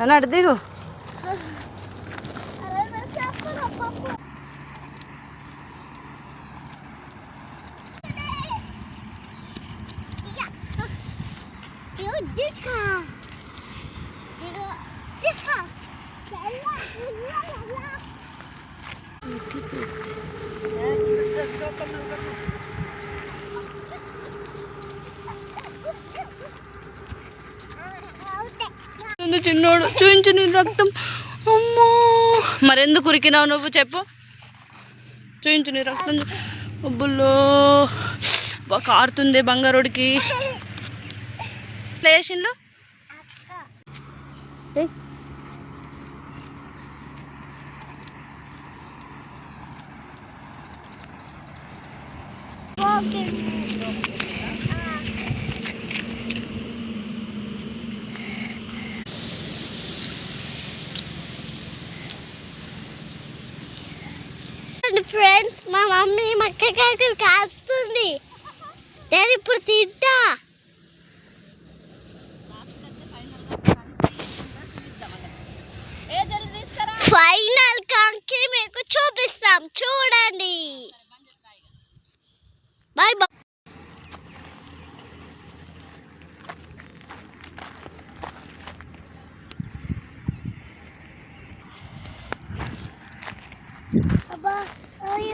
అని అటు దిగు. చిన్నోడు చూయించు నీ రక్తం. అమ్మో మరెందుకు ఉరికినావు నువ్వు చెప్పు. చూయించు నీ రక్తం. అబ్బుల్లో కారుతుంది బంగారుడికి. లేచిండ్లు ఫ్రెండ్స్, మా మమ్మీ మక్కకాయలు కాస్తుంది. నేను ఇప్పుడు తింటా. ఫైనల్ కంకి మీకు చూపిస్తాం, చూడండి. Bye bye.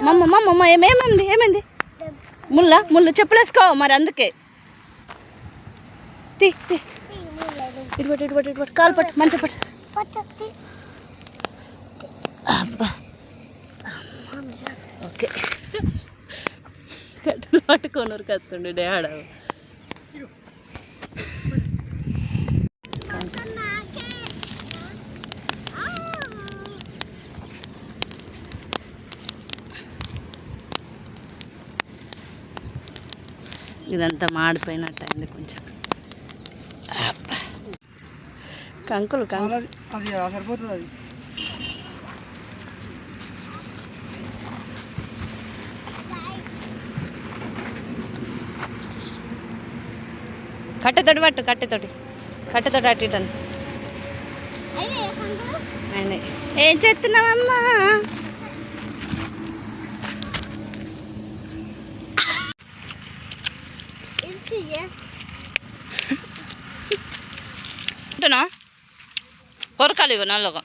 మమ్మ ఏమైంది? ముళ్ళు చెప్పులేసుకో మరి, అందుకే. ఇటు కాలు పట్టు, మంచి పట్టు. అబ్బా ఓకే. కట్టెలు పట్టుకొని కత్తుండే డాడ. ఇదంతా మాడిపోయినట్టు అయింది కొంచెం. కంకులు అది సరిపోతుంది. అది కట్టెతోటి పట్టు, కట్టెతోటి అటు ఇటు. ఏం చేస్తున్నావమ్మా? కొరకాలి నల్లగా.